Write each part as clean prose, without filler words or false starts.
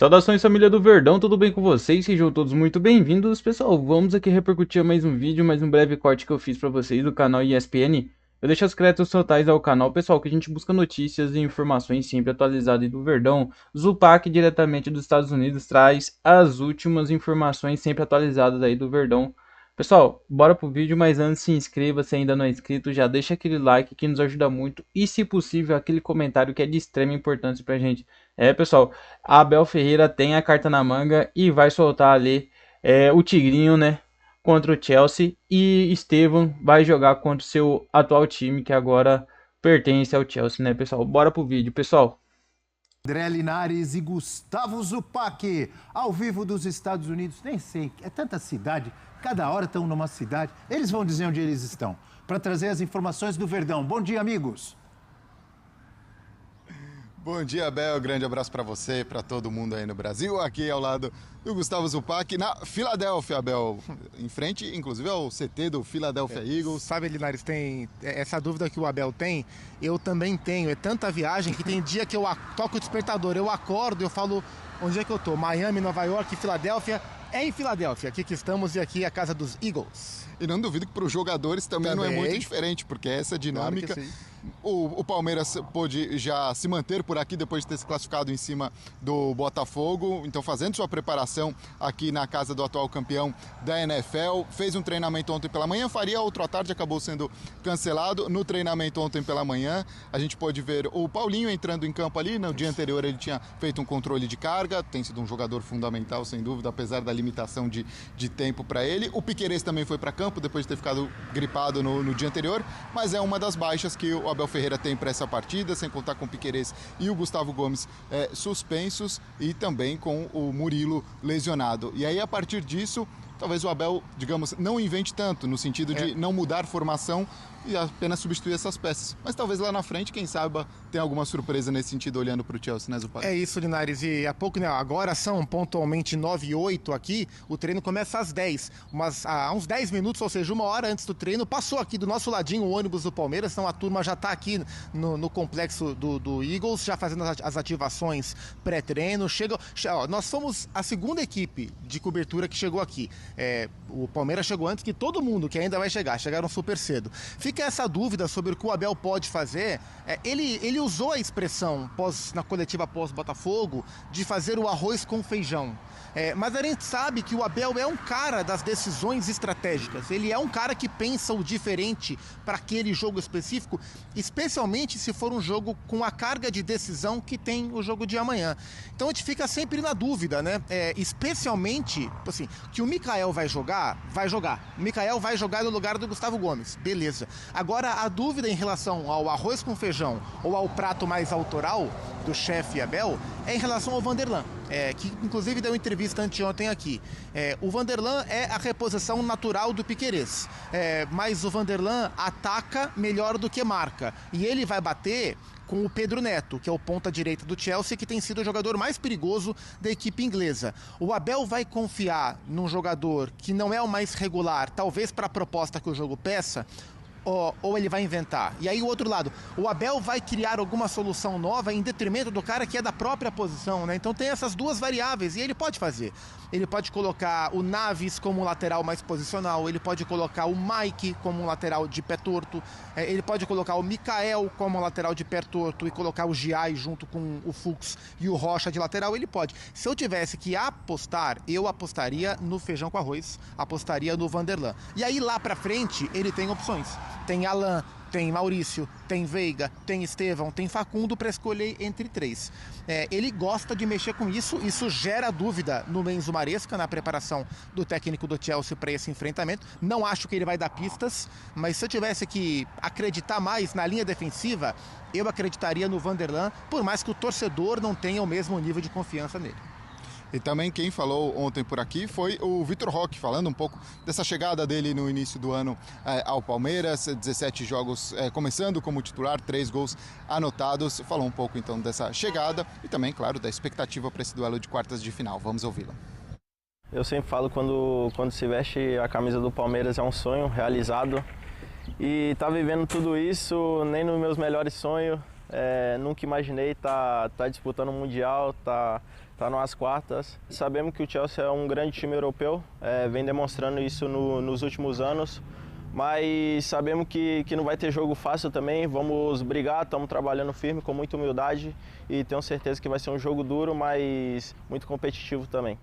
Saudações família do Verdão, tudo bem com vocês? Sejam todos muito bem-vindos. Pessoal, vamos aqui repercutir mais um vídeo, mais um breve corte que eu fiz para vocês do canal ESPN. Eu deixo os créditos totais ao canal, pessoal, que a gente busca notícias e informações sempre atualizadas do Verdão. Zupac, diretamente dos Estados Unidos, traz as últimas informações sempre atualizadas aí do Verdão. Pessoal, bora pro vídeo, mas antes se inscreva se ainda não é inscrito, já deixa aquele like que nos ajuda muito e, se possível, aquele comentário que é de extrema importância pra gente. Pessoal, Abel Ferreira tem a carta na manga e vai soltar ali o Tigrinho, né, contra o Chelsea, e Estevam vai jogar contra o seu atual time que agora pertence ao Chelsea, né, pessoal? Bora pro vídeo, pessoal. André Linares e Gustavo Zupac, ao vivo dos Estados Unidos. Nem sei, é tanta cidade, cada hora estão numa cidade. Eles vão dizer onde eles estão, para trazer as informações do Verdão. Bom dia, amigos. Bom dia, Abel. Grande abraço para você e para todo mundo aí no Brasil. Aqui ao lado do Gustavo Zupac, na Filadélfia, Abel. Em frente, inclusive, ao CT do Philadelphia Eagles. Sabe, Linares, tem essa dúvida que o Abel tem, eu também tenho. É tanta viagem que tem dia que eu toco o despertador, eu acordo e eu falo onde é que eu tô. Miami, Nova York, Filadélfia. É em Filadélfia, aqui que estamos e aqui é a casa dos Eagles. E não duvido que para os jogadores também não é muito diferente, porque essa dinâmica... Claro que sim. O Palmeiras pôde já se manter por aqui depois de ter se classificado em cima do Botafogo, então fazendo sua preparação aqui na casa do atual campeão da NFL. Fez um treinamento ontem pela manhã, faria outro à tarde, acabou sendo cancelado. No treinamento ontem pela manhã, a gente pôde ver o Paulinho entrando em campo ali. No dia anterior ele tinha feito um controle de carga, tem sido um jogador fundamental, sem dúvida, apesar da limitação de tempo para ele. O Piquerez também foi para campo, depois de ter ficado gripado no dia anterior, mas é uma das baixas que o Abel Ferreira tem para essa partida, sem contar com o Piquerez e o Gustavo Gomes suspensos, e também com o Murilo lesionado. E aí, a partir disso, talvez o Abel, digamos, não invente tanto, no sentido de não mudar formação e apenas substituir essas peças. Mas talvez lá na frente, quem sabe, tenha alguma surpresa nesse sentido, olhando para o Chelsea, né, Zupac? É isso, Linares, e há pouco, né, agora são pontualmente 9h08 aqui, o treino começa às 10, mas há uns 10 minutos, ou seja, uma hora antes do treino, passou aqui do nosso ladinho o ônibus do Palmeiras, então a turma já está aqui no complexo do Eagles, já fazendo as ativações pré-treino. Nós fomos a segunda equipe de cobertura que chegou aqui. O Palmeiras chegou antes que todo mundo, que ainda vai chegar, chegaram super cedo. Fica essa dúvida sobre o que o Abel pode fazer. Ele usou a expressão na coletiva pós-Botafogo de fazer o arroz com feijão. Mas a gente sabe que o Abel é um cara das decisões estratégicas. Ele é um cara que pensa o diferente para aquele jogo específico, especialmente se for um jogo com a carga de decisão que tem o jogo de amanhã. Então a gente fica sempre na dúvida, né? Especialmente, assim, que o Mikael vai jogar. O Mikael vai jogar no lugar do Gustavo Gomes, beleza. Agora, a dúvida em relação ao arroz com feijão ou ao prato mais autoral do chefe Abel é em relação ao Vanderlan, que inclusive deu entrevista anteontem aqui. O Vanderlan é a reposição natural do Piquerez, mas o Vanderlan ataca melhor do que marca, e ele vai bater com o Pedro Neto, que é o ponta direita do Chelsea, que tem sido o jogador mais perigoso da equipe inglesa. O Abel vai confiar num jogador que não é o mais regular, talvez para a proposta que o jogo peça, ou ele vai inventar? E aí o outro lado, o Abel vai criar alguma solução nova em detrimento do cara que é da própria posição, né? Então tem essas duas variáveis e ele pode fazer. Ele pode colocar o Naves como um lateral mais posicional, ele pode colocar o Mike como um lateral de pé torto, ele pode colocar o Mikael como um lateral de pé torto e colocar o Giai junto com o Fuchs e o Rocha de lateral, ele pode. Se eu tivesse que apostar, eu apostaria no feijão com arroz, apostaria no Vanderlan. E aí lá pra frente ele tem opções. Tem Alan, tem Maurício, tem Veiga, tem Estevão, tem Facundo para escolher entre três. Ele gosta de mexer com isso gera dúvida no Enzo Maresca, na preparação do técnico do Chelsea para esse enfrentamento. Não acho que ele vai dar pistas, mas se eu tivesse que acreditar mais na linha defensiva, eu acreditaria no Vanderlan, por mais que o torcedor não tenha o mesmo nível de confiança nele. E também quem falou ontem por aqui foi o Vitor Roque, falando um pouco dessa chegada dele no início do ano ao Palmeiras, 17 jogos começando como titular, 3 gols anotados. Falou um pouco então dessa chegada e também, claro, da expectativa para esse duelo de quartas de final. Vamos ouvi-lo. Eu sempre falo, quando se veste a camisa do Palmeiras é um sonho realizado. E tá vivendo tudo isso, nem nos meus melhores sonhos. Nunca imaginei tá disputando um Mundial, tá tá nas quartas. Sabemos que o Chelsea é um grande time europeu, vem demonstrando isso nos últimos anos, mas sabemos que não vai ter jogo fácil também. Vamos brigar, estamos trabalhando firme, com muita humildade, e tenho certeza que vai ser um jogo duro, mas muito competitivo também.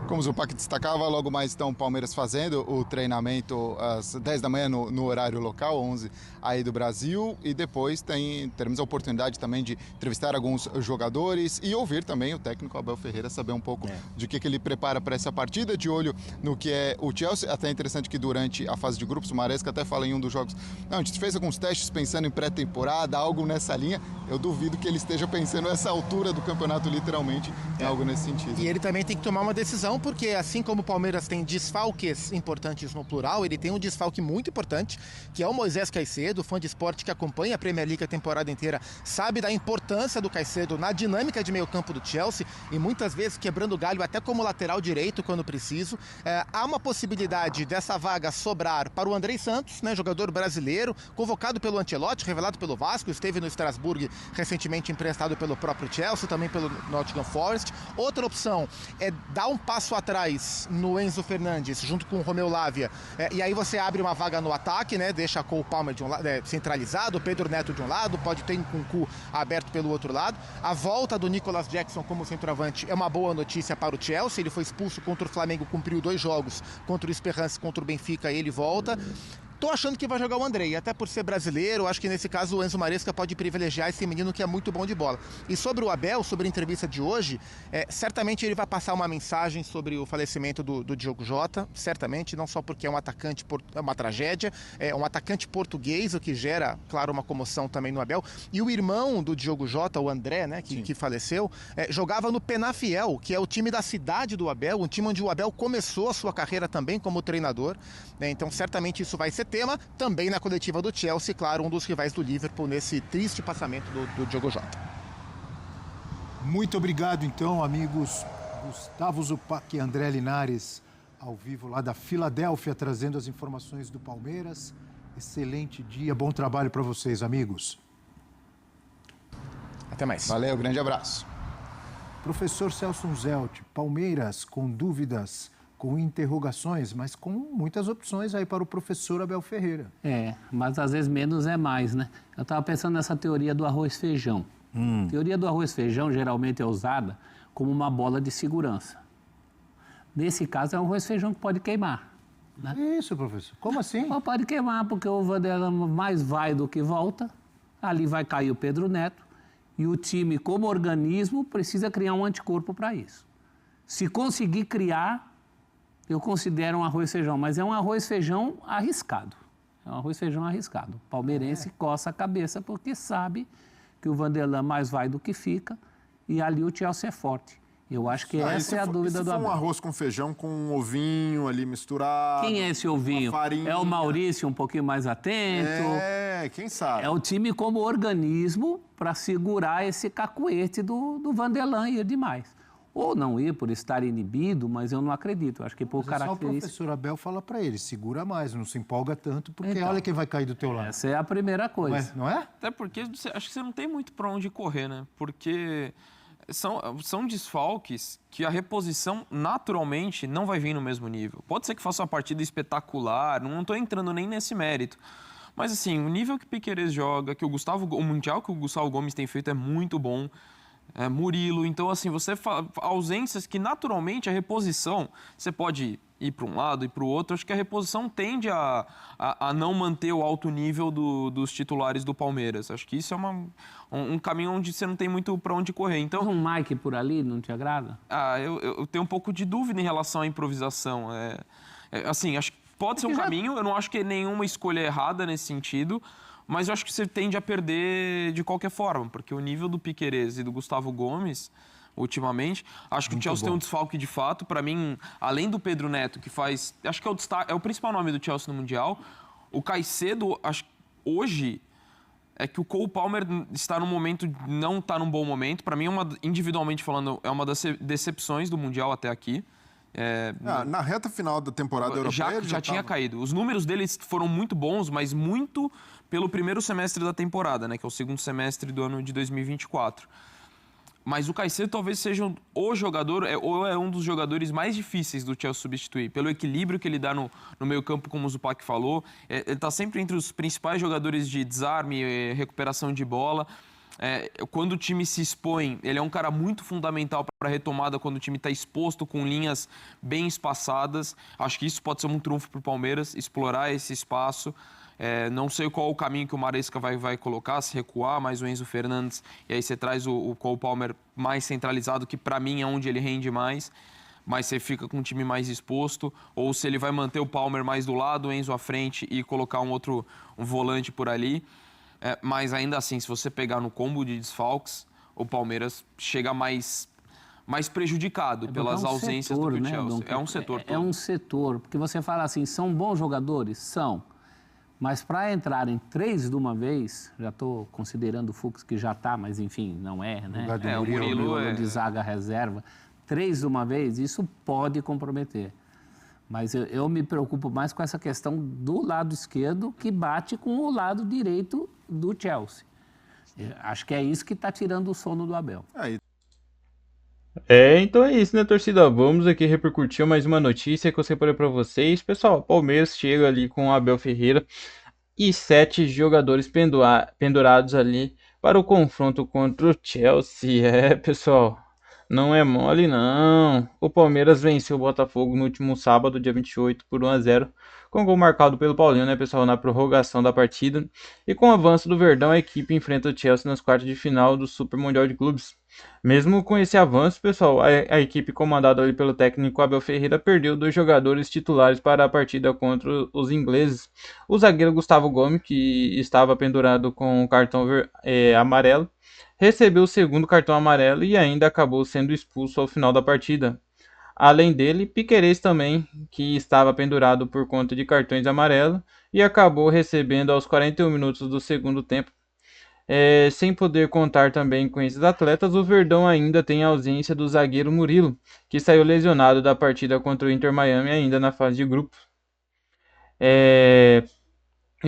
Como o Zupac destacava, logo mais então o Palmeiras fazendo o treinamento às 10 da manhã no horário local, 11 aí do Brasil, e depois teremos a oportunidade também de entrevistar alguns jogadores e ouvir também o técnico Abel Ferreira, saber um pouco de que ele prepara para essa partida, de olho no que é o Chelsea. Até interessante que durante a fase de grupos, o Maresca até fala em um dos jogos, não, a gente fez alguns testes pensando em pré-temporada, algo nessa linha. Eu duvido que ele esteja pensando nessa altura do campeonato, literalmente, em algo nesse sentido. E ele também tem que tomar uma decisão, porque assim como o Palmeiras tem desfalques importantes no plural, ele tem um desfalque muito importante, que é o Moisés Caicedo, fã de esporte que acompanha a Premier League a temporada inteira, sabe da importância do Caicedo na dinâmica de meio campo do Chelsea, e muitas vezes quebrando galho até como lateral direito quando preciso. Há uma possibilidade dessa vaga sobrar para o Andrei Santos, né, jogador brasileiro, convocado pelo Ancelotti, revelado pelo Vasco, esteve no Strasbourg recentemente, emprestado pelo próprio Chelsea, também pelo Nottingham Forest. Outra opção é dar um passo atrás no Enzo Fernandes, junto com o Romeu Lavia, e aí você abre uma vaga no ataque, né? Deixa Cole Palmer de um lado, centralizado, o Pedro Neto de um lado, pode ter um Nkunku aberto pelo outro lado. A volta do Nicolas Jackson como centroavante é uma boa notícia para o Chelsea. Ele foi expulso contra o Flamengo, cumpriu 2 jogos, contra o Esperance, contra o Benfica, ele volta. Tô achando que vai jogar o Andrei, até por ser brasileiro, acho que nesse caso o Enzo Maresca pode privilegiar esse menino que é muito bom de bola. E sobre o Abel, sobre a entrevista de hoje, certamente ele vai passar uma mensagem sobre o falecimento do Diogo Jota, certamente, não só porque é um atacante, é uma tragédia, é um atacante português, o que gera, claro, uma comoção também no Abel. E o irmão do Diogo Jota, o André, né, que faleceu, jogava no Penafiel, que é o time da cidade do Abel, um time onde o Abel começou a sua carreira também como treinador, né, então certamente isso vai ser tema também na coletiva do Chelsea, claro, um dos rivais do Liverpool nesse triste passamento do Diogo Jota. Muito obrigado, então, amigos. Gustavo Zupac e André Linares, ao vivo lá da Filadélfia, trazendo as informações do Palmeiras. Excelente dia, bom trabalho para vocês, amigos. Até mais. Valeu, grande abraço. Professor Celso Zelt, Palmeiras com dúvidas, com interrogações, mas com muitas opções aí para o professor Abel Ferreira. Mas às vezes menos é mais, né? Eu estava pensando nessa teoria do arroz-feijão. A teoria do arroz-feijão geralmente é usada como uma bola de segurança. Nesse caso, é um arroz-feijão que pode queimar. Né? Isso, professor. Como assim? Pode queimar, porque o Vanderlan mais vai do que volta. Ali vai cair o Pedro Neto. E o time, como organismo, precisa criar um anticorpo para isso. Se conseguir criar, eu considero um arroz-feijão, mas é um arroz-feijão arriscado. É um arroz-feijão arriscado. O palmeirense coça a cabeça porque sabe que o Vanderlan mais vai do que fica e ali o Chelsea é forte. Eu acho que essa é a dúvida do Abel. Um arroz com feijão com um ovinho ali misturado. Quem é esse ovinho? É o Maurício um pouquinho mais atento? Quem sabe? É o time como organismo para segurar esse cacuete do Vanderlan ir demais. Ou não ir por estar inibido, mas eu não acredito. Eu acho que por característica... Só o professor Abel fala para ele, segura mais, não se empolga tanto, porque então, olha quem vai cair do teu lado. Essa é a primeira coisa. Não é? Até porque acho que você não tem muito para onde correr, né? Porque são desfalques que a reposição naturalmente não vai vir no mesmo nível. Pode ser que faça uma partida espetacular, não estou entrando nem nesse mérito. Mas assim, o nível que o Piquerez joga, o Mundial que o Gustavo Gomes tem feito é muito bom. Murilo, então assim, ausências que naturalmente a reposição, você pode ir para um lado e para o outro, acho que a reposição tende a não manter o alto nível dos titulares do Palmeiras. Acho que isso é um caminho onde você não tem muito para onde correr. Então, um Mike por ali não te agrada? Eu tenho um pouco de dúvida em relação à improvisação. Assim, acho que pode ser um caminho, eu não acho que é nenhuma escolha errada nesse sentido, mas eu acho que você tende a perder de qualquer forma, porque o nível do Piquerez e do Gustavo Gomes, ultimamente, acho que o Chelsea tem um desfalque de fato. Para mim, além do Pedro Neto, que faz... Acho que é o principal nome do Chelsea no Mundial. O Caicedo, hoje, é que o Cole Palmer está num momento... Não está num bom momento. Para mim, individualmente falando, é uma das decepções do Mundial até aqui. Na reta final da temporada europeia já tinha caído. Os números deles foram muito bons, mas muito pelo primeiro semestre da temporada, né, que é o segundo semestre do ano de 2024. Mas o Caicedo talvez seja o jogador, ou é um dos jogadores mais difíceis do Chelsea substituir, pelo equilíbrio que ele dá no meio campo, como o Zupac falou. Ele está sempre entre os principais jogadores de desarme, recuperação de bola. Quando o time se expõe, ele é um cara muito fundamental para a retomada quando o time está exposto com linhas bem espaçadas. Acho que isso pode ser um trunfo para o Palmeiras, explorar esse espaço. Não sei qual o caminho que o Maresca vai colocar, se recuar mais o Enzo Fernandes, e aí você traz o Cole Palmer mais centralizado, que para mim é onde ele rende mais, mas você fica com um time mais exposto, ou se ele vai manter o Palmer mais do lado, o Enzo à frente e colocar um volante por ali. Mas ainda assim, se você pegar no combo de desfalques, o Palmeiras chega mais prejudicado pelas ausências do que o Chelsea. É um setor todo. É um setor, porque você fala assim, são bons jogadores? São. Mas para entrarem 3 de uma vez, já estou considerando o Fux que já está, mas enfim, não é, né? O Murilo de zaga reserva. 3 de uma vez, isso pode comprometer. Mas eu me preocupo mais com essa questão do lado esquerdo que bate com o lado direito do Chelsea. Acho que é isso que está tirando o sono do Abel. Então é isso, né, torcida? Vamos aqui repercutir mais uma notícia que eu separei para vocês. Pessoal, Palmeiras chega ali com o Abel Ferreira e 7 jogadores pendurados ali para o confronto contra o Chelsea. Pessoal, não é mole não. O Palmeiras venceu o Botafogo no último sábado, dia 28, por 1-0, com gol marcado pelo Paulinho, né, pessoal, na prorrogação da partida. E com o avanço do Verdão, a equipe enfrenta o Chelsea nas quartas de final do Super Mundial de Clubes. Mesmo com esse avanço, pessoal, a equipe comandada ali pelo técnico Abel Ferreira perdeu 2 jogadores titulares para a partida contra os ingleses. O zagueiro Gustavo Gomes, que estava pendurado com o cartão amarelo, recebeu o segundo cartão amarelo e ainda acabou sendo expulso ao final da partida. Além dele, Piquerez também, que estava pendurado por conta de cartões amarelos e acabou recebendo aos 41 minutos do segundo tempo. Sem poder contar também com esses atletas, o Verdão ainda tem a ausência do zagueiro Murilo, que saiu lesionado da partida contra o Inter Miami ainda na fase de grupos. E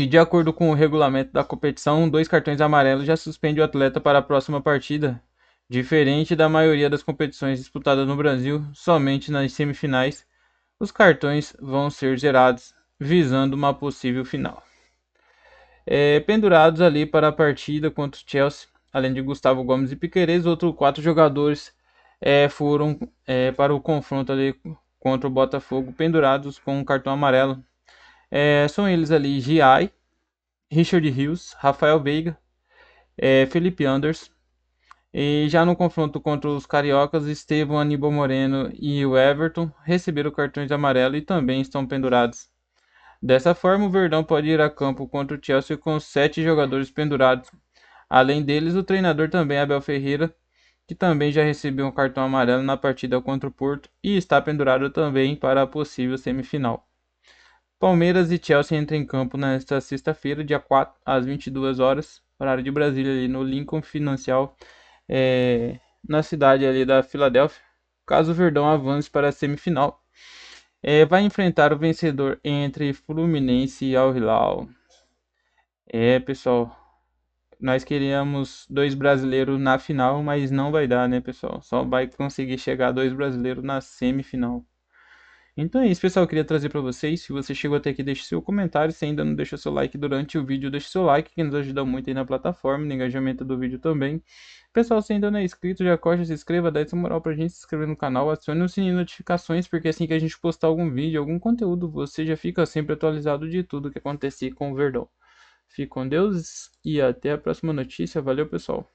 de acordo com o regulamento da competição, 2 cartões amarelos já suspende o atleta para a próxima partida. Diferente da maioria das competições disputadas no Brasil, somente nas semifinais os cartões vão ser zerados, visando uma possível final. Pendurados ali para a partida contra o Chelsea, além de Gustavo Gomes e Piquerez, outros 4 jogadores foram para o confronto ali contra o Botafogo, pendurados com um cartão amarelo. São eles ali Giai, Richard Rios, Rafael Veiga, Felipe Anderson. E já no confronto contra os cariocas, Estevão, Aníbal Moreno e o Everton receberam cartões amarelos e também estão pendurados. Dessa forma, o Verdão pode ir a campo contra o Chelsea com 7 jogadores pendurados. Além deles, o treinador também, Abel Ferreira, que também já recebeu um cartão amarelo na partida contra o Porto e está pendurado também para a possível semifinal. Palmeiras e Chelsea entram em campo nesta sexta-feira, dia 4, às 22 horas, horário de Brasília, ali no Lincoln Financial, na cidade ali da Filadélfia, caso o Verdão avance para a semifinal. Vai enfrentar o vencedor entre Fluminense e Al Hilal. Pessoal, nós queríamos 2 brasileiros na final, mas não vai dar, né, pessoal? Só vai conseguir chegar 2 brasileiros na semifinal. Então é isso, pessoal, eu queria trazer para vocês. Se você chegou até aqui, deixe seu comentário. Se ainda não deixou seu like durante o vídeo, deixe seu like, que nos ajuda muito aí na plataforma, no engajamento do vídeo também. Pessoal, se ainda não é inscrito, já corre, se inscreva, dá essa moral pra gente se inscrever no canal, acione o sininho de notificações, porque assim que a gente postar algum vídeo, algum conteúdo, você já fica sempre atualizado de tudo que acontecer com o Verdão. Fique com Deus e até a próxima notícia. Valeu, pessoal!